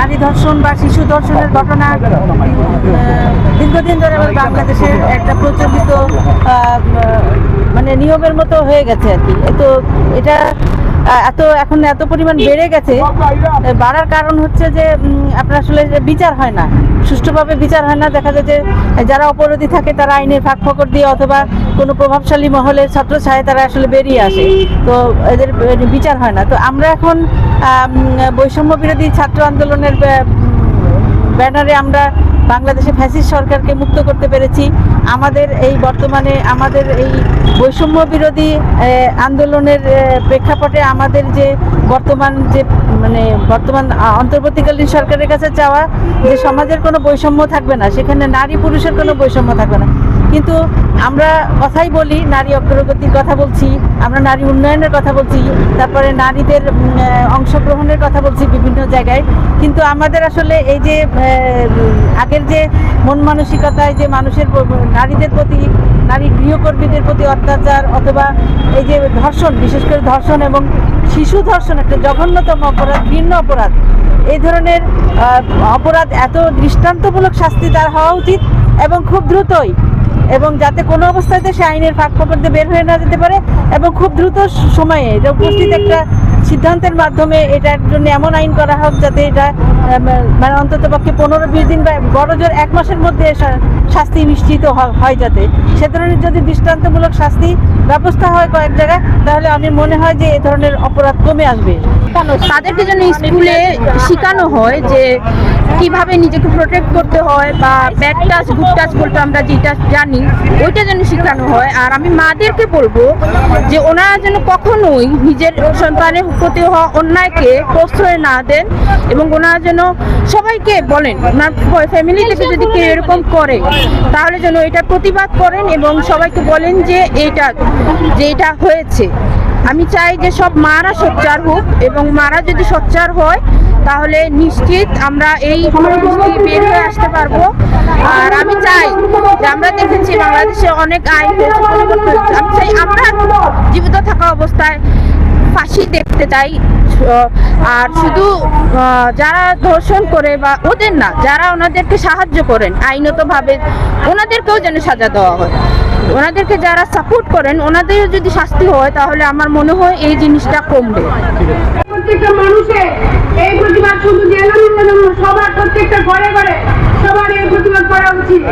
নারী ধর্ষণ বা শিশু ধর্ষণের ঘটনা দীর্ঘদিন ধরে বাংলাদেশের একটা প্রচলিত মানে নিয়মের মতো হয়ে গেছে আর কি। তো এটা এখন এত পরিমাণ বেড়ে গেছে। বাড়ার কারণ হচ্ছে যে আপনার আসলে বিচার হয় না, সুষ্ঠুভাবে বিচার হয় না। দেখা যায় যে যারা অপরাধী থাকে তারা আইনের ফাঁক দিয়ে অথবা কোনো প্রভাবশালী মহলের ছত্রছায়ায় তারা আসলে বেরিয়ে আসে, তো এদের বিচার হয় না। তো আমরা এখন বৈষম্য বিরোধী ছাত্র আন্দোলনের ব্যানারে আমরা বাংলাদেশে ফ্যাসিস্ট সরকারকে মুক্ত করতে পেরেছি। আমাদের এই বর্তমানে আমাদের এই বৈষম্য বিরোধী আন্দোলনের প্রেক্ষাপটে আমাদের যে বর্তমান অন্তর্বর্তীকালীন সরকারের কাছে চাওয়া যে সমাজের কোনো বৈষম্য থাকবে না, সেখানে নারী পুরুষের কোনো বৈষম্য থাকবে না। কিন্তু আমরা কথাই বলি, নারী অগ্রগতির কথা বলছি, আমরা নারী উন্নয়নের কথা বলছি, তারপরে নারীদের অংশগ্রহণের কথা বলছি বিভিন্ন জায়গায়। কিন্তু আমাদের আসলে এই যে আগের যে মন মানসিকতায় যে মানুষের নারীদের প্রতি, নারী গৃহকর্মীদের প্রতি অত্যাচার অথবা এই যে ধর্ষণ, বিশেষ করে ধর্ষণ এবং শিশু ধর্ষণ একটা জঘন্যতম অপরাধ, ঘৃণ্য অপরাধ। এই ধরনের অপরাধ এত দৃষ্টান্তমূলক শাস্তি তার হওয়া উচিত এবং খুব দ্রুতই, এবং যাতে কোনো অবস্থাতে সে আইনের ফাঁক বের হয়ে না যেতে পারে, এবং খুব দ্রুত সময়ে এটা উপস্থিত একটা সিদ্ধান্তের মাধ্যমে এটার জন্য এমন আইন করা হোক যাতে এটা মানে অন্তত পক্ষে 15-20 দিন বা বড় জোর 1 মাসের মধ্যে শাস্তি নিশ্চিত হয়। যাতে সে ধরনের যদি দৃষ্টান্তমূলক শাস্তি ব্যবস্থা হয় কয়েক জায়গায়, তাহলে আমি মনে হয় যে এ ধরনের অপরাধ কমে আসবে। তাদেরকে যেন স্কুলে শেখানো হয় যে কিভাবে নিজেকে প্রোটেক্ট করতে হয়, বা ব্যাড টাচ গুড টাচ বলতে আমরা যেটা জানি ওইটা যেন শেখানো হয়। আর আমি মাদেরকে বলবো যে ওনারা যেন কখনোই নিজের সন্তানের প্রতি হওয়া অন্যায়কে প্রশ্রয় না দেন, এবং ওনারা যেন সবাইকে বলেন, ওনার ফ্যামিলি থেকে যদি কেউ এরকম করে তাহলে যেন এটা প্রতিবাদ করেন এবং সবাইকে বলেন যে এটা হয়েছে। আমি চাই যে সব মারা সোচ্চার হোক, এবং মারা যদি সোচ্চার হয় তাহলে নিশ্চিত আমরা এই পরিস্থিতি বের হয়ে আসতে পারবো। আর আমি চাই যে আমরা দেখেছি বাংলাদেশে অনেক আইন পরিবর্তন হচ্ছে, আমি চাই আমরা জীবিত থাকা অবস্থায় ফাঁসি দেখতে চাই। আর শুধু যারা ধর্ষণ করে বা ওদের না, যারা ওনাদেরকে সাহায্য করেন আইনতভাবে ওনাদেরকেও যেন সাজা দেওয়া হয়। ওনাদেরকে যারা সাপোর্ট করেন ওনাদের যদি শাস্তি হয় তাহলে আমার মনে হয় এই জিনিসটা কমবে। প্রত্যেকটা মানুষের এই প্রতিবাদ শুধু জেলা সবার প্রত্যেকটা ঘরে ঘরে সবার এই প্রতিবাদ করা উচিত।